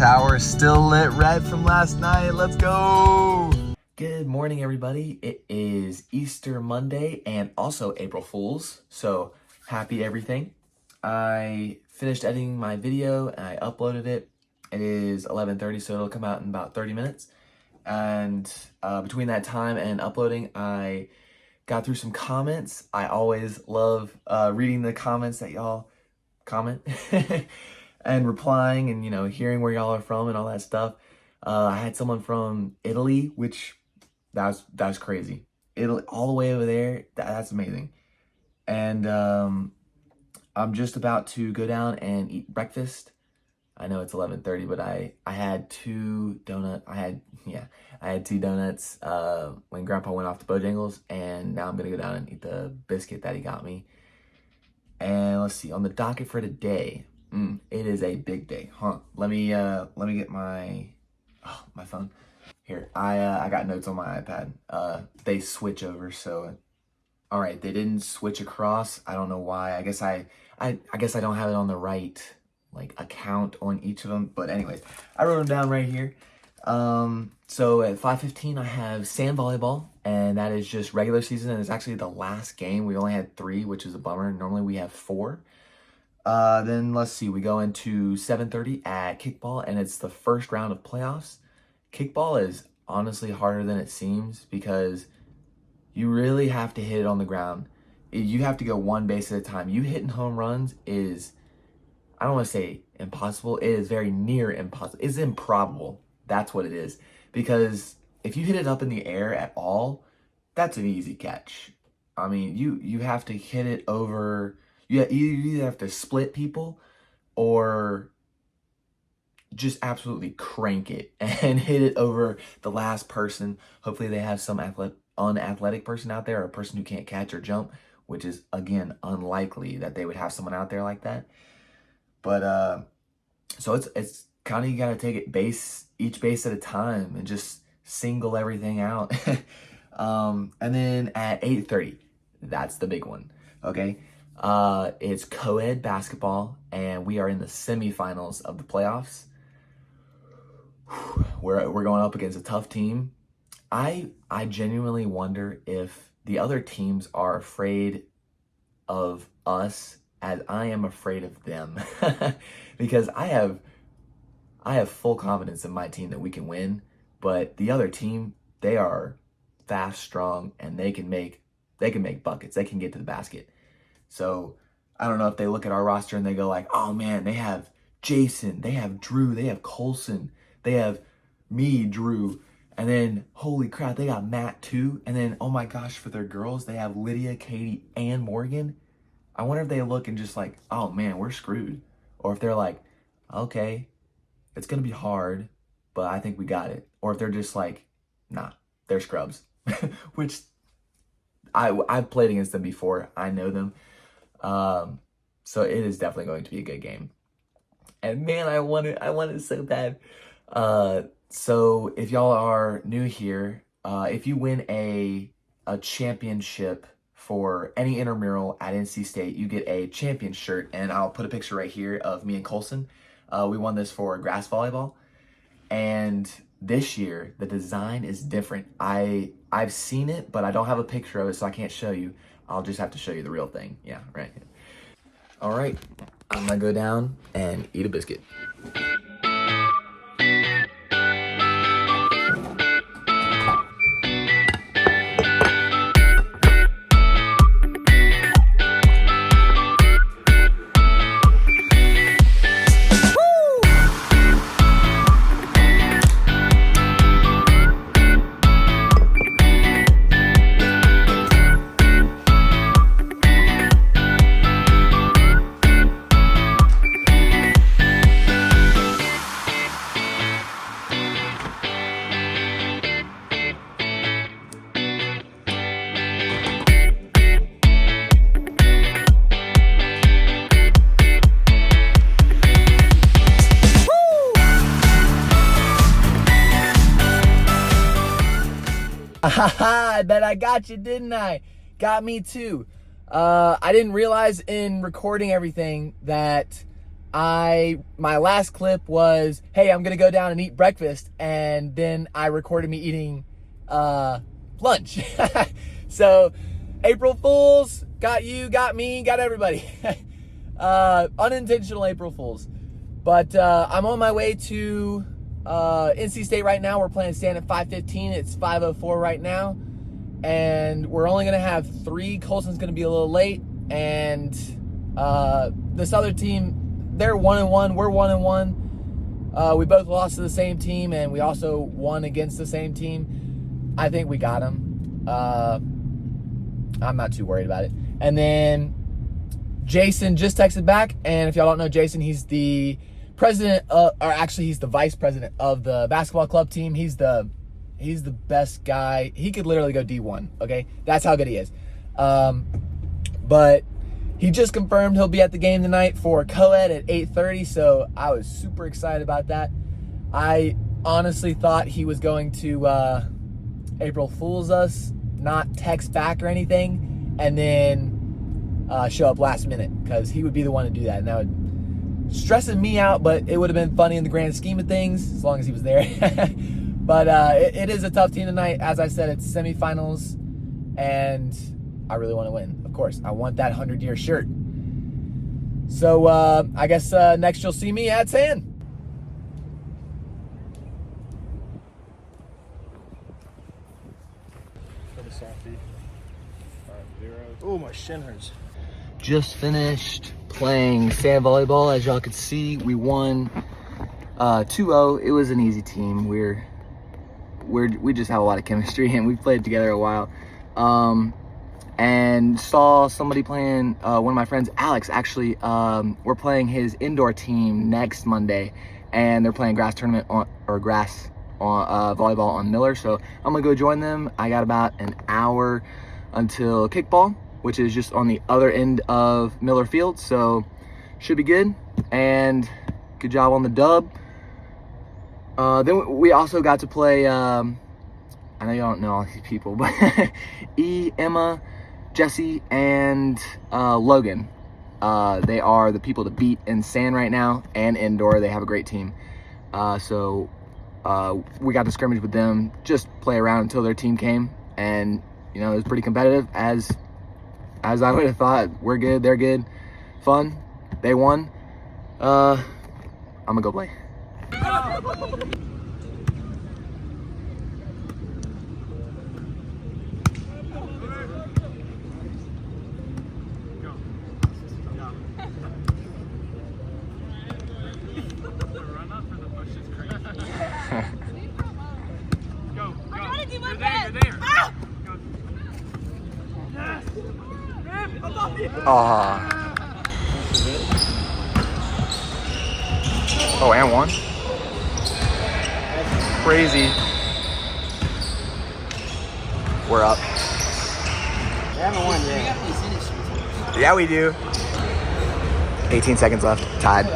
tower still lit red from last night. Let's go. Good morning, everybody. It is Easter Monday and also April Fool's, so happy everything. I finished editing my video and I uploaded it. It is 11:30, so it'll come out in about 30 minutes. And between that time and uploading, I got through some comments. I always love reading the comments that y'all comment and replying and, you know, hearing where y'all are from and all that stuff. I had someone from Italy, which that was crazy. Italy, all the way over there. That's amazing. And I'm just about to go down and eat breakfast. I know it's 11:30, but I had two donuts. I had two donuts when Grandpa went off to Bojangles, and now I'm gonna go down and eat the biscuit that he got me. And let's see, on the docket for today, it is a big day, huh? Let me get my phone here. I got notes on my iPad. They switch over, so all right, they didn't switch across. I don't know why. I guess I don't have it on the right account on each of them. But anyways, I wrote them down right here. So at 5:15 I have sand volleyball, and that is just regular season, and it's actually the last game. We only had 3, which is a bummer. Normally we have 4. Then let's see, we go into 7:30 at kickball, and it's the first round of playoffs. Kickball is honestly harder than it seems because you really have to hit it on the ground. You have to go one base at a time. You hitting home runs is, I don't want to say impossible. It is very near impossible. It's improbable. That's what it is. Because if you hit it up in the air at all, that's an easy catch. I mean, you have to hit it over. You either have to split people or just absolutely crank it and hit it over the last person. Hopefully they have some unathletic person out there, or a person who can't catch or jump, which is, again, unlikely that they would have someone out there like that. But so it's kind of, you got to take it each base at a time and just single everything out. And then at 8:30, that's the big one, okay? It's co-ed basketball, and we are in the semifinals of the playoffs. We're going up against a tough team. I genuinely wonder if the other teams are afraid of us as I am afraid of them. Because I have full confidence in my team that we can win, but the other team, they are fast, strong, and they can make buckets. They can get to the basket. So I don't know if they look at our roster and they go like, oh man, they have Jason, they have Drew, they have Colson, they have me, Drew, and then holy crap, they got Matt too. And then, oh my gosh, for their girls, they have Lydia, Katie, and Morgan. I wonder if they look and just like, oh man, we're screwed. Or if they're like, okay, it's gonna be hard, but I think we got it. Or if they're just like, nah, they're scrubs. Which I've played against them before. I know them. So it is definitely going to be a good game. And man, I want it so bad. So if y'all are new here, if you win a championship for any intramural at NC State, you get a champion shirt, and I'll put a picture right here of me and Colson. We won this for grass volleyball, and this year the design is different. I've seen it, but I don't have a picture of it, so I can't show you. I'll just have to show you the real thing. Yeah, right. All right, I'm gonna go down and eat a biscuit. I bet I got you, didn't I? Got me too. I didn't realize in recording everything that my last clip was, hey, I'm gonna go down and eat breakfast, and then I recorded me eating lunch. So April Fools, got you, got me, got everybody. Unintentional April Fools. But I'm on my way to NC State right now. We're playing Stan at 5:15. It's 5:04 right now. And we're only going to have 3. Colson's going to be a little late. And this other team, they're 1-1. We're 1-1. We both lost to the same team, and we also won against the same team. I think we got them. I'm not too worried about it. And then Jason just texted back. And if y'all don't know Jason, he's the president, or actually he's the vice president of the basketball club team. He's the best guy. He could literally go D1, okay? That's how good he is. But he just confirmed he'll be at the game tonight for co-ed at 8:30, so I was super excited about that. I honestly thought he was going to April Fools us, not text back or anything, and then show up last minute, because he would be the one to do that, and that would stressing me out, but it would have been funny in the grand scheme of things, as long as he was there. But it is a tough team tonight. As I said, it's semifinals, and I really want to win. Of course, I want that 100-year shirt. So I guess next you'll see me at San. Oh, my shin hurts. Just finished playing sand volleyball. As y'all could see, we won 2-0. It was an easy team. We just have a lot of chemistry, and we've played together a while. And saw somebody playing, one of my friends, Alex, actually, we're playing his indoor team next Monday, and they're playing grass volleyball on Miller. So I'm gonna go join them. I got about an hour until kickball, which is just on the other end of Miller Field. So should be good, and good job on the dub. Then we also got to play, I know you don't know all these people, but Emma, Jesse, and Logan. They are the people to beat in sand right now and indoor. They have a great team. So we got to scrimmage with them, just play around until their team came. And, you know, it was pretty competitive, as I would have thought. We're good, they're good, fun. They won. I'm gonna go play. Oh, and one. Crazy. We're up. We haven't won yet. Yeah, we do. 18 seconds left. Tied.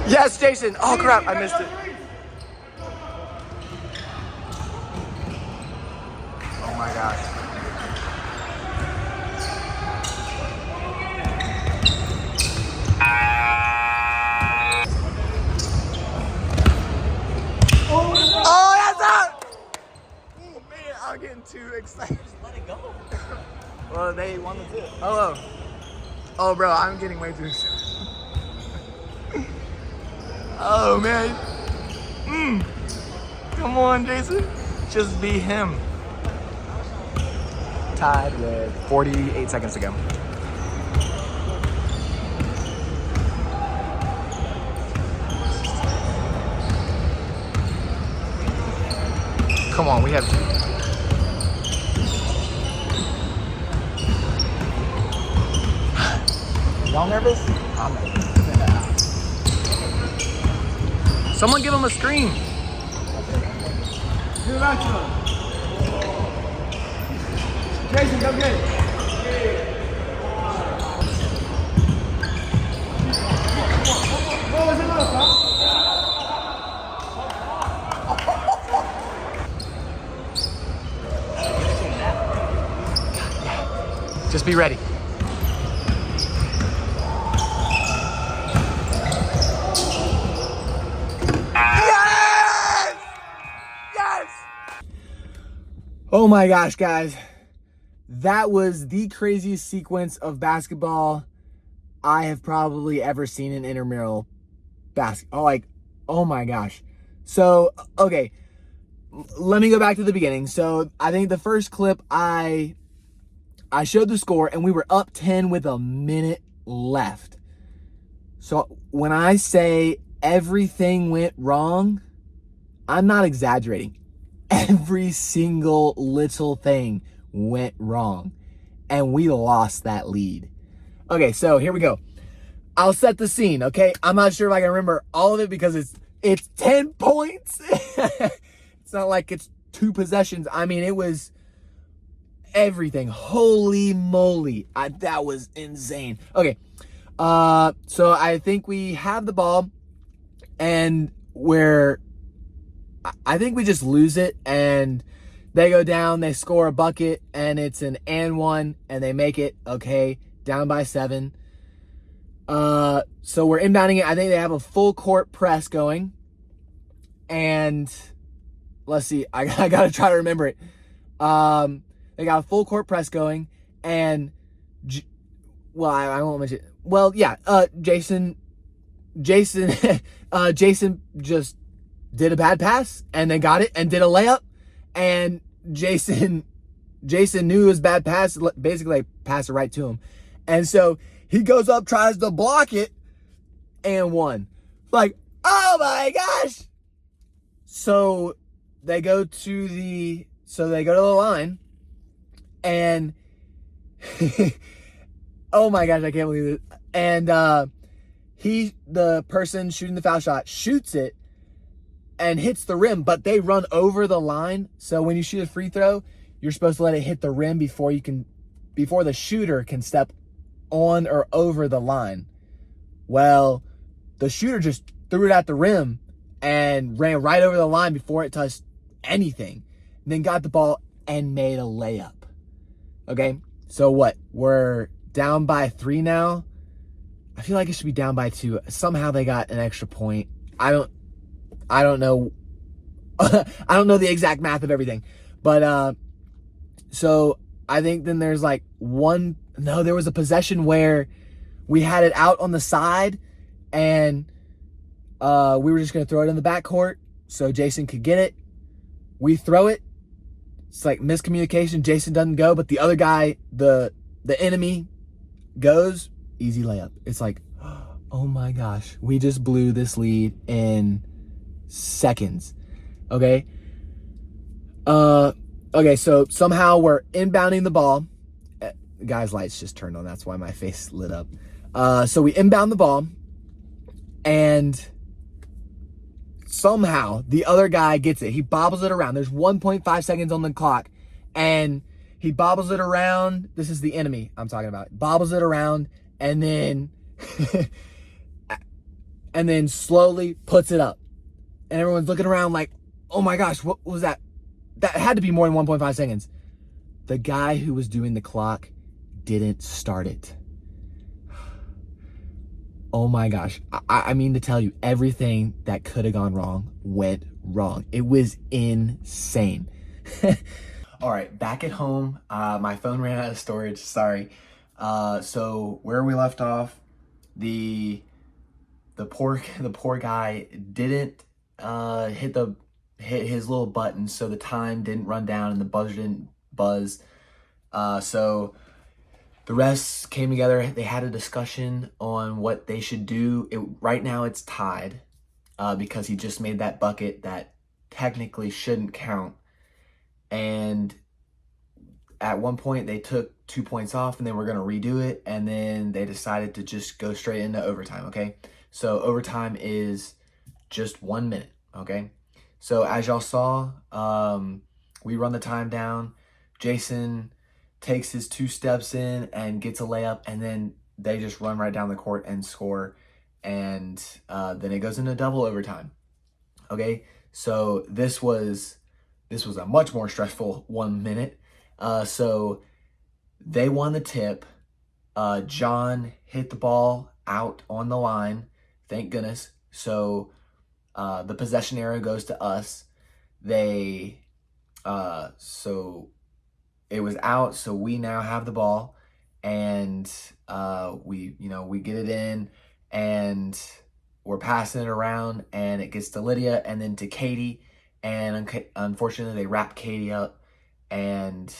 Yes, Jason. Oh, crap. I missed it. Oh, my gosh. Oh, that's out! Oh, man, I'm getting too excited. Just let it go. Well, they won the tip. Oh, oh, bro, I'm getting way too excited. Oh, man. Come on, Jason. Just be him. Tied with 48 seconds to go. Come on, we have to. Y'all nervous? I'm nervous. Someone give him a screen. Give it back to him. Jason, go get it. What was it up, huh? Just be ready. Yes! Yes! Oh my gosh, guys. That was the craziest sequence of basketball I have probably ever seen in intramural basketball. Like, oh my gosh. So, okay, let me go back to the beginning. So, I think the first clip, I showed the score, and we were up 10 with a minute left. So, when I say everything went wrong, I'm not exaggerating. Every single little thing went wrong, and we lost that lead. Okay, so here we go. I'll set the scene, okay? I'm not sure if I can remember all of it because it's 10 points. It's not like it's 2 possessions. I mean, it was everything. Holy moly. That was insane. Okay, so I think we have the ball, and I think we just lose it, and they go down, they score a bucket, and it's an and one, and they make it, okay, down by 7. So we're inbounding it. I think they have a full court press going, and let's see, I gotta try to remember it. They got a full court press going, and I won't mention it. Well, yeah, Jason Jason just did a bad pass, and they got it and did a layup, and Jason knew it was a bad pass, basically passed it right to him. And so he goes up, tries to block it, and won. Like, oh my gosh. So they go to the line, and oh my gosh, I can't believe it. And the person shooting the foul shot shoots it and hits the rim, but they run over the line. So when you shoot a free throw, you're supposed to let it hit the rim before the shooter can step on or over the line. Well, the shooter just threw it at the rim and ran right over the line before it touched anything. And then got the ball and made a layup. Okay, so what? We're down by 3 now. I feel like it should be down by 2. Somehow they got an extra point. I don't know. I don't know the exact math of everything. But so I think then there's like there was a possession where we had it out on the side, and we were just going to throw it in the backcourt so Jason could get it. We throw it. It's like miscommunication. Jason doesn't go, but the other guy, the enemy, goes. Easy layup. It's like, oh my gosh, we just blew this lead in seconds. Okay. Okay, so somehow we're inbounding the ball. The guy's lights just turned on. That's why my face lit up. So we inbound the ball, and somehow the other guy gets it. He bobbles it around. There's 1.5 seconds on the clock, and he bobbles it around. This is the enemy I'm talking about. Bobbles it around, and then and then slowly puts it up. And everyone's looking around like, oh my gosh, what was that? That had to be more than 1.5 seconds. The guy who was doing the clock didn't start it. Oh my gosh. I mean to tell you, everything that could have gone wrong went wrong. It was insane. All right, back at home. My phone ran out of storage, sorry. So where we left off, the poor guy didn't hit his little button, so the time didn't run down and the buzzer didn't buzz. So the rest came together. They had a discussion on what they should do. Right now it's tied because he just made that bucket that technically shouldn't count. And at one point they took 2 points off and they were going to redo it. And then they decided to just go straight into overtime. Okay. So overtime is just 1 minute. Okay. So as y'all saw, we run the time down. Jason takes his 2 steps in and gets a layup, and then they just run right down the court and score. And then it goes into double overtime. Okay, so this was a much more stressful 1 minute. So They won the tip. John hit the ball out on the line. Thank goodness. So the possession arrow goes to us. So it was out, so we now have the ball, and we get it in, and we're passing it around, and it gets to Lydia, and then to Katie, and unfortunately they wrap Katie up, and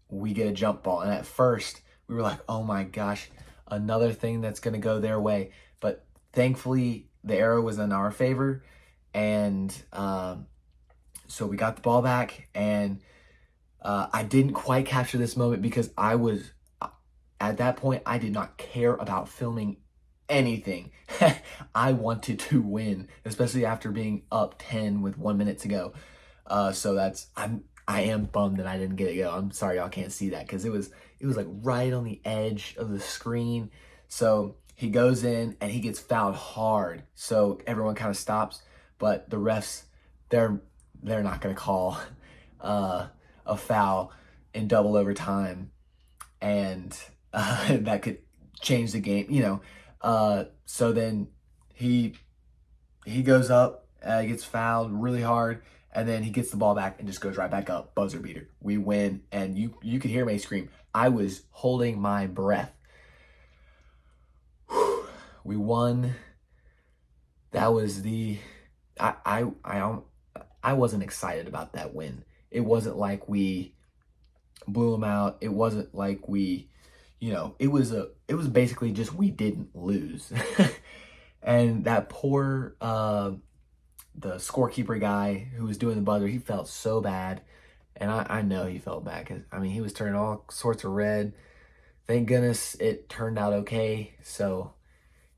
we get a jump ball. And at first we were like, oh my gosh, another thing that's gonna go their way, but thankfully the arrow was in our favor, and so we got the ball back, and I didn't quite capture this moment because at that point, I did not care about filming anything. I wanted to win, especially after being up 10 with 1 minute to go. So I am bummed that I didn't get it go. I'm sorry y'all can't see that because it was like right on the edge of the screen. So he goes in and he gets fouled hard. So everyone kind of stops, but the refs, they're not gonna call a foul in double overtime, and that could change the game, so then he goes up, gets fouled really hard, and then he gets the ball back and just goes right back up. Buzzer beater. We win, and you could hear me scream. I was holding my breath. We won. That was I wasn't excited about that win. It wasn't like we blew them out. It wasn't like we, it was basically just we didn't lose. And that poor the scorekeeper guy who was doing the buzzer, he felt so bad. And I know he felt bad because he was turning all sorts of red. Thank goodness it turned out okay. So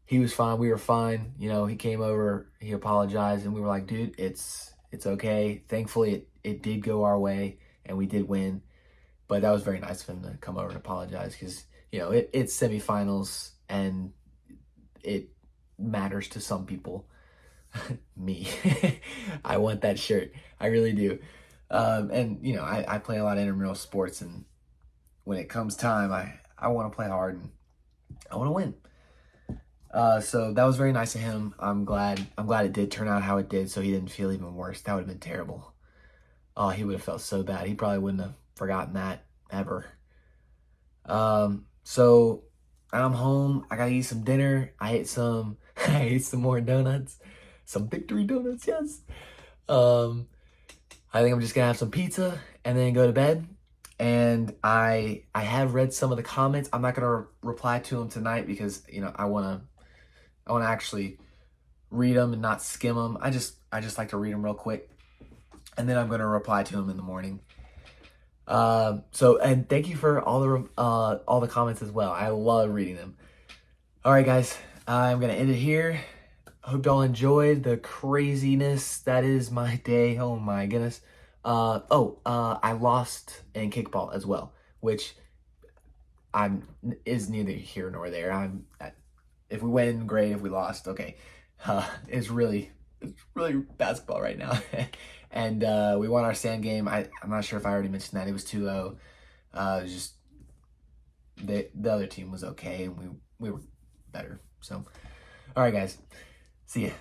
he was fine. We were fine. He came over, he apologized, and we were like, dude, it's okay. Thankfully it did go our way and we did win. But that was very nice of him to come over and apologize because, it's semifinals and it matters to some people. Me. I want that shirt. I really do. And, I play a lot of intramural sports, and when it comes time, I want to play hard and I want to win. So that was very nice of him. I'm glad it did turn out how it did, so he didn't feel even worse. That would have been terrible. Oh, he would have felt so bad. He probably wouldn't have forgotten that ever. So I'm home. I gotta eat some dinner. I ate some more donuts. Some victory donuts, yes. I think I'm just gonna have some pizza and then go to bed. And I have read some of the comments. I'm not gonna reply to them tonight because I wanna actually read them and not skim them. I just like to read them real quick, and then I'm gonna reply to them in the morning. And thank you for all the comments as well. I love reading them. All right, guys, I'm gonna end it here. Hope y'all enjoyed the craziness that is my day. Oh my goodness. I lost in kickball as well, which is neither here nor there. If we win, great. If we lost, okay. It's really basketball right now. And we won our sand game. I'm not sure if I already mentioned that. It was 2-0. It was just the other team was okay, and we were better. So, all right, guys. See ya.